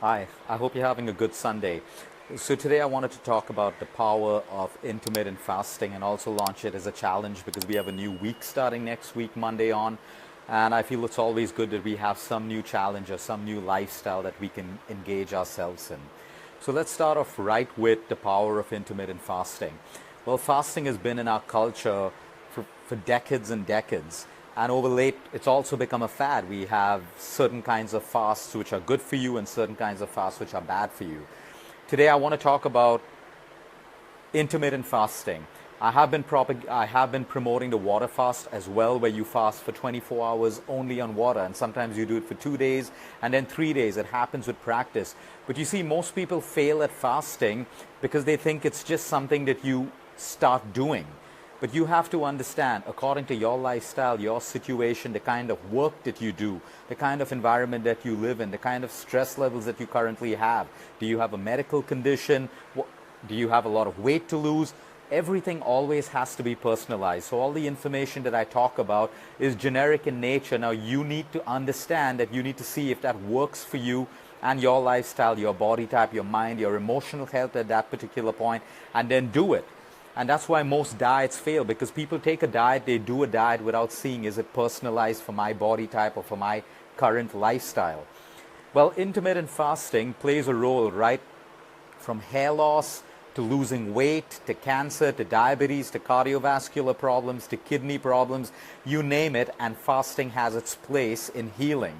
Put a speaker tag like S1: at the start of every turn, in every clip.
S1: Hi, I hope you're having a good Sunday. So today I wanted to talk about the power of intermittent fasting and also launch it as a challenge because we have a new week starting next week, Monday on. And I feel it's always good that we have some new challenge or some new lifestyle that we can engage ourselves in. So let's start off right with the power of intermittent fasting. Well, fasting has been in our culture for decades and decades. And over late, it's also become a fad. We have certain kinds of fasts which are good for you and certain kinds of fasts which are bad for you. Today, I want to talk about intermittent fasting. I have been promoting the water fast as well, where you fast for 24 hours only on water, and sometimes you do it for 2 days and then 3 days. It happens with practice. But you see, most people fail at fasting because they think it's just something that you start doing. But you have to understand, according to your lifestyle, your situation, the kind of work that you do, the kind of environment that you live in, the kind of stress levels that you currently have. Do you have a medical condition? Do you have a lot of weight to lose? Everything always has to be personalized. So all the information that I talk about is generic in nature. Now you need to understand that you need to see if that works for you and your lifestyle, your body type, your mind, your emotional health at that particular point, and then do it. And that's why most diets fail, because people take a diet, they do a diet without seeing, is it personalized for my body type or for my current lifestyle? Well, intermittent fasting plays a role, right? From hair loss to losing weight, to cancer, to diabetes, to cardiovascular problems, to kidney problems, you name it, and fasting has its place in healing.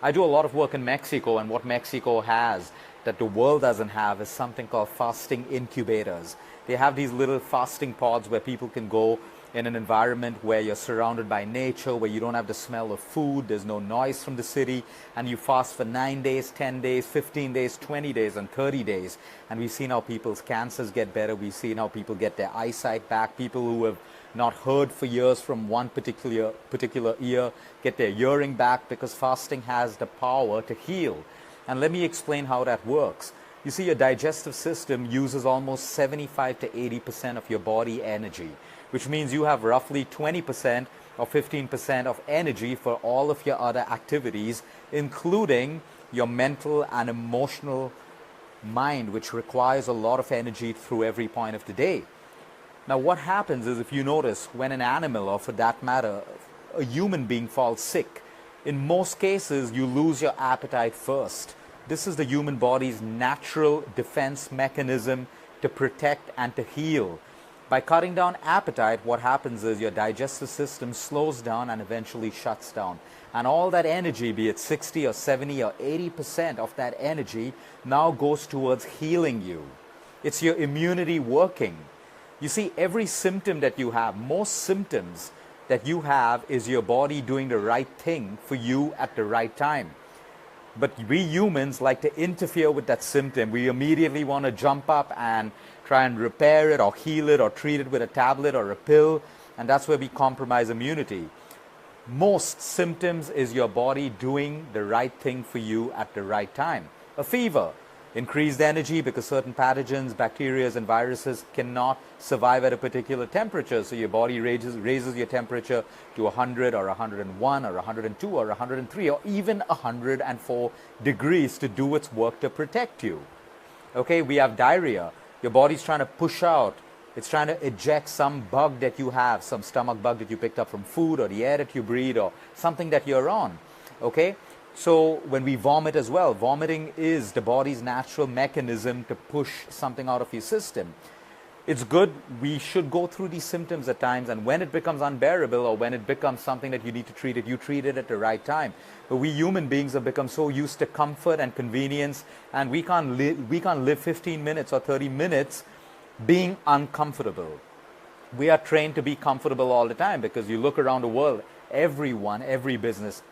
S1: I do a lot of work in Mexico, and what Mexico has that the world doesn't have is something called fasting incubators. They have these little fasting pods where people can go in an environment where you're surrounded by nature, where you don't have the smell of food, there's no noise from the city, and you fast for 9 days, 10 days, 15 days, 20 days, and 30 days. And we've seen how people's cancers get better. We've seen how people get their eyesight back. People who have not heard for years from one particular ear get their hearing back, because fasting has the power to heal. And let me explain how that works. You see, your digestive system uses almost 75 to 80% of your body energy, which means you have roughly 20% or 15% of energy for all of your other activities, including your mental and emotional mind, which requires a lot of energy through every point of the day. Now, what happens is, if you notice, when an animal, or for that matter, a human being falls sick, in most cases, you lose your appetite first. This is the human body's natural defense mechanism to protect and to heal. By cutting down appetite, what happens is your digestive system slows down and eventually shuts down. And all that energy, be it 60 or 70 or 80% of that energy, now goes towards healing you. It's your immunity working. You see, every symptom that you have, most symptoms that you have, is your body doing the right thing for you at the right time. But we humans like to interfere with that symptom. We immediately want to jump up and try and repair it or heal it or treat it with a tablet or a pill, and that's where we compromise immunity. Most symptoms is your body doing the right thing for you at the right time. A fever, increased energy because certain pathogens, bacteria, and viruses cannot survive at a particular temperature. So your body raises your temperature to 100 or 101 or 102 or 103 or even 104 degrees to do its work to protect you. Okay, we have diarrhea. Your body's trying to push out. It's trying to eject some bug that you have, some stomach bug that you picked up from food or the air that you breathe or something that you're on. Okay? So when we vomit as well, vomiting is the body's natural mechanism to push something out of your system. It's good, we should go through these symptoms at times, and when it becomes unbearable or when it becomes something that you need to treat it, you treat it at the right time. But we human beings have become so used to comfort and convenience, and we can't live 15 minutes or 30 minutes being uncomfortable. We are trained to be comfortable all the time, because you look around the world, everyone, every business,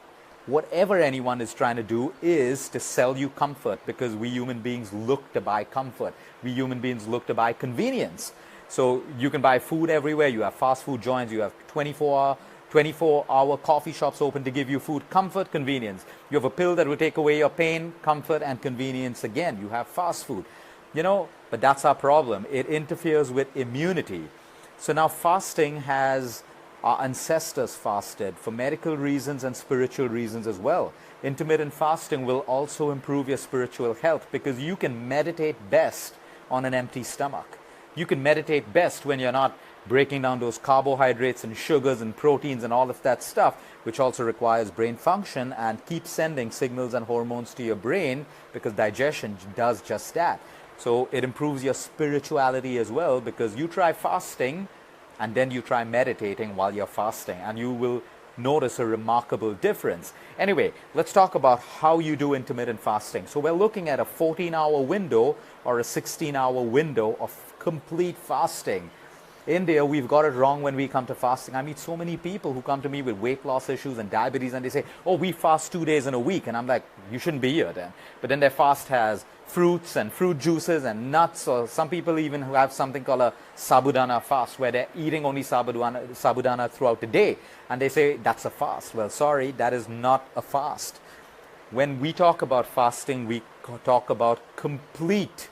S1: whatever anyone is trying to do is to sell you comfort, because we human beings look to buy comfort. We human beings look to buy convenience. So you can buy food everywhere. You have fast food joints. You have 24-hour coffee shops open to give you food. Comfort, convenience. You have a pill that will take away your pain. Comfort and convenience again. You have fast food. But that's our problem. It interferes with immunity. So now fasting has Our ancestors fasted for medical reasons and spiritual reasons as well. Intermittent fasting will also improve your spiritual health because you can meditate best on an empty stomach. You can meditate best when you're not breaking down those carbohydrates and sugars and proteins and all of that stuff, which also requires brain function and keeps sending signals and hormones to your brain, because digestion does just that. So it improves your spirituality as well, because you try fasting and then you try meditating while you're fasting, and you will notice a remarkable difference. Anyway, let's talk about how you do intermittent fasting. So we're looking at a 14-hour window or a 16-hour window of complete fasting. India, we've got it wrong when we come to fasting. I meet so many people who come to me with weight loss issues and diabetes, and they say, oh, we fast 2 days in a week. And I'm like, you shouldn't be here then. But then their fast has fruits and fruit juices and nuts, or some people even who have something called a sabudana fast, where they're eating only sabudana throughout the day. And they say, that's a fast. Well, sorry, that is not a fast. When we talk about fasting, we talk about complete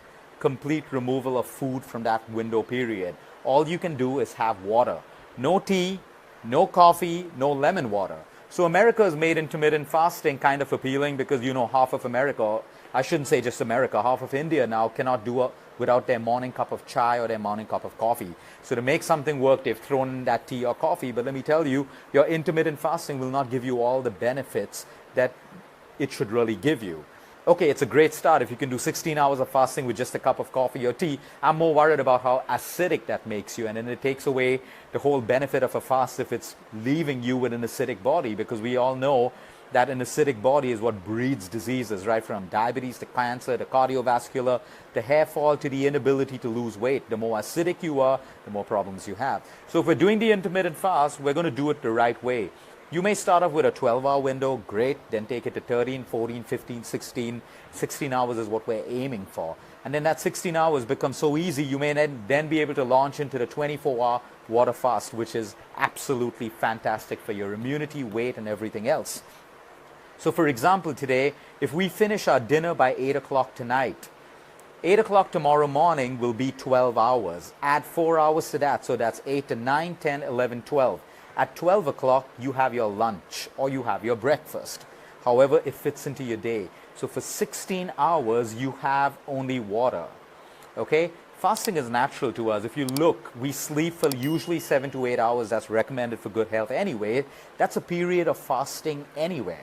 S1: removal of food from that window period. All you can do is have water. No tea, no coffee, no lemon water. So America has made intermittent fasting kind of appealing because, you know, half of America, I shouldn't say just America, half of India now cannot do without their morning cup of chai or their morning cup of coffee. So to make something work, they've thrown in that tea or coffee. But let me tell you, your intermittent fasting will not give you all the benefits that it should really give you. Okay, it's a great start if you can do 16 hours of fasting with just a cup of coffee or tea. I'm more worried about how acidic that makes you, and then it takes away the whole benefit of a fast if it's leaving you with an acidic body, because we all know that an acidic body is what breeds diseases, right from diabetes to cancer to cardiovascular to hair fall to the inability to lose weight. The more acidic you are, the more problems you have. So if we're doing the intermittent fast, we're going to do it the right way. You may start off with a 12-hour window, great, then take it to 13, 14, 15, 16. 16 hours is what we're aiming for. And then that 16 hours becomes so easy, you may then be able to launch into the 24-hour water fast, which is absolutely fantastic for your immunity, weight, and everything else. So for example, today, if we finish our dinner by 8 o'clock tonight, 8 o'clock tomorrow morning will be 12 hours. Add 4 hours to that, so that's 8 to 9, 10, 11, 12. At 12 o'clock, you have your lunch or you have your breakfast. However, it fits into your day. So for 16 hours, you have only water. Okay? Fasting is natural to us. If you look, we sleep for usually 7 to 8 hours. That's recommended for good health anyway. That's a period of fasting anyway.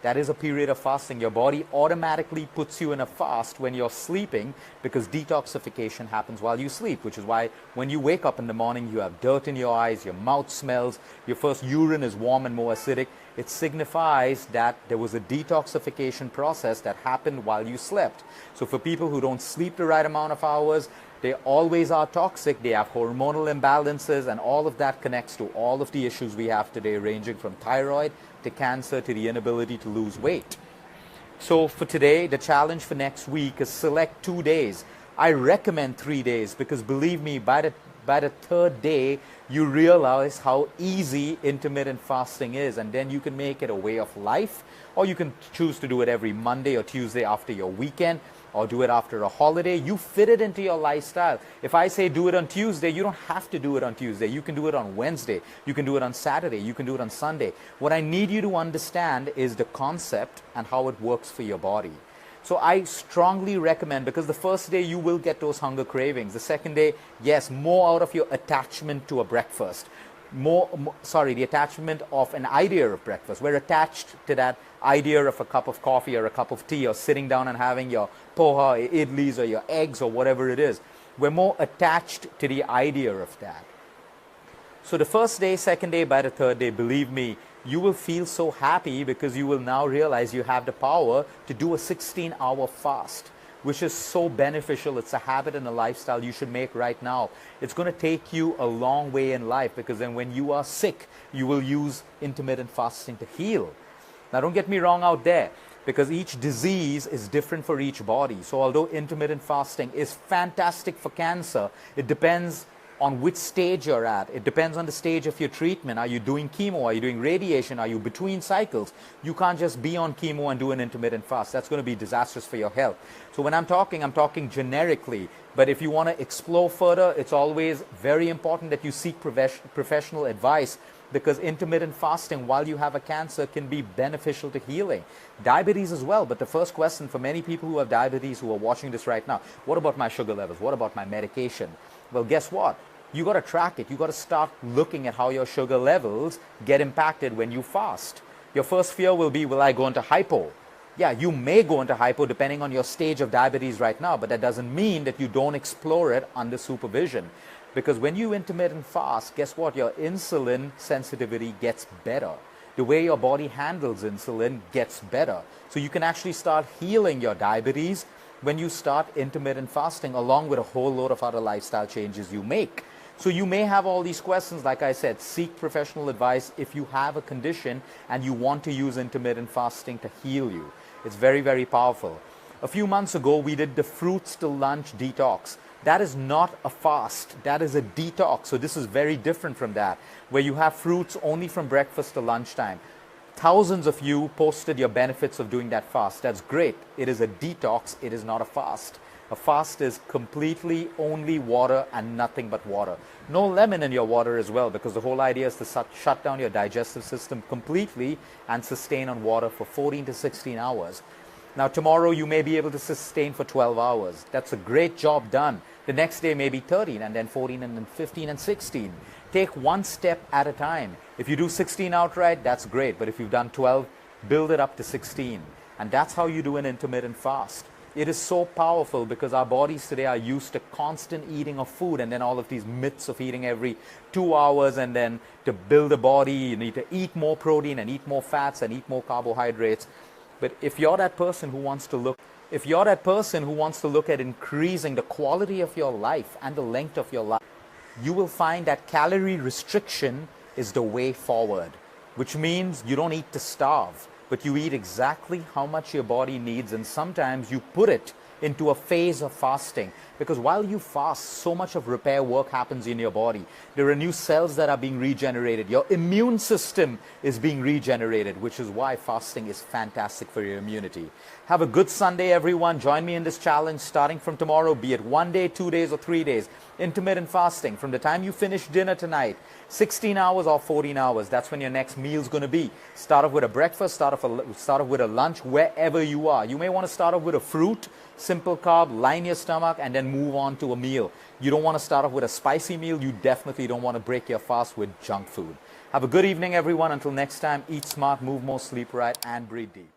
S1: That is a period of fasting. Your body automatically puts you in a fast when you're sleeping, because detoxification happens while you sleep, which is why when you wake up in the morning, you have dirt in your eyes, your mouth smells, your first urine is warm and more acidic. It signifies that there was a detoxification process that happened while you slept. So for people who don't sleep the right amount of hours, they always are toxic. They have hormonal imbalances, and all of that connects to all of the issues we have today, ranging from thyroid to cancer to the inability to lose weight. So for today, the challenge for next week is select 2 days. I recommend 3 days because, believe me, by the third day, you realize how easy intermittent fasting is, and then you can make it a way of life, or you can choose to do it every Monday or Tuesday after your weekend, or do it after a holiday. You fit it into your lifestyle. If I say do it on Tuesday, you don't have to do it on Tuesday. You can do it on Wednesday. You can do it on Saturday. You can do it on Sunday. What I need you to understand is the concept and how it works for your body. So I strongly recommend, because the first day you will get those hunger cravings. The second day, yes, more out of your attachment to a breakfast. The attachment of an idea of breakfast. We're attached to that idea of a cup of coffee or a cup of tea, or sitting down and having your poha, idlis, or your eggs, or whatever it is. We're more attached to the idea of that. So the first day, second day, by the third day, believe me, you will feel so happy, because you will now realize you have the power to do a 16-hour fast, which is so beneficial. It's a habit and a lifestyle you should make right now. It's going to take you a long way in life, because then when you are sick, you will use intermittent fasting to heal. Now, don't get me wrong out there, because each disease is different for each body. So although intermittent fasting is fantastic for cancer, it depends on which stage you're at. It depends on the stage of your treatment. Are you doing chemo? Are you doing radiation? Are you between cycles? You can't just be on chemo and do an intermittent fast. That's going to be disastrous for your health. So when I'm talking generically. But if you want to explore further, it's always very important that you seek professional advice, because intermittent fasting while you have a cancer can be beneficial to healing. Diabetes as well, but the first question for many people who have diabetes who are watching this right now, what about my sugar levels? What about my medication? Well, guess what? You got to track it. You got to start looking at how your sugar levels get impacted when you fast. Your first fear will be, will I go into hypo? Yeah, you may go into hypo depending on your stage of diabetes right now, but that doesn't mean that you don't explore it under supervision. Because when you intermittent fast, guess what? Your insulin sensitivity gets better. The way your body handles insulin gets better. So you can actually start healing your diabetes when you start intermittent fasting, along with a whole load of other lifestyle changes you make. So you may have all these questions. Like I said, seek professional advice if you have a condition and you want to use intermittent fasting to heal you. It's very, very powerful. A few months ago, we did the fruits to lunch detox. That is not a fast, that is a detox. So this is very different from that, where you have fruits only from breakfast to lunchtime. Thousands of you posted your benefits of doing that fast. That's great. It is a detox, it is not a fast. A fast is completely only water and nothing but water. No lemon in your water as well, because the whole idea is to shut down your digestive system completely and sustain on water for 14 to 16 hours. Now tomorrow you may be able to sustain for 12 hours. That's a great job done. The next day may be 13 and then 14 and then 15 and 16. Take one step at a time. If you do 16 outright, that's great. But if you've done 12, build it up to 16. And that's how you do an intermittent fast. It is so powerful because our bodies today are used to constant eating of food, and then all of these myths of eating every 2 hours, and then to build a body, you need to eat more protein and eat more fats and eat more carbohydrates. But if you're that person who wants to look at increasing the quality of your life and the length of your life, you will find that calorie restriction is the way forward, which means you don't eat to starve, but you eat exactly how much your body needs, and sometimes you put it into a phase of fasting. Because while you fast, so much of repair work happens in your body. There are new cells that are being regenerated. Your immune system is being regenerated, which is why fasting is fantastic for your immunity. Have a good Sunday, everyone. Join me in this challenge starting from tomorrow, be it 1 day, 2 days, or 3 days. Intermittent fasting from the time you finish dinner tonight, 16 hours or 14 hours. That's when your next meal is going to be. Start off with a breakfast, start off with a lunch, wherever you are. You may want to start off with a fruit, simple carb, line your stomach, and then move on to a meal. You don't want to start off with a spicy meal. You definitely don't want to break your fast with junk food. Have a good evening, everyone. Until next time, eat smart, move more, sleep right, and breathe deep.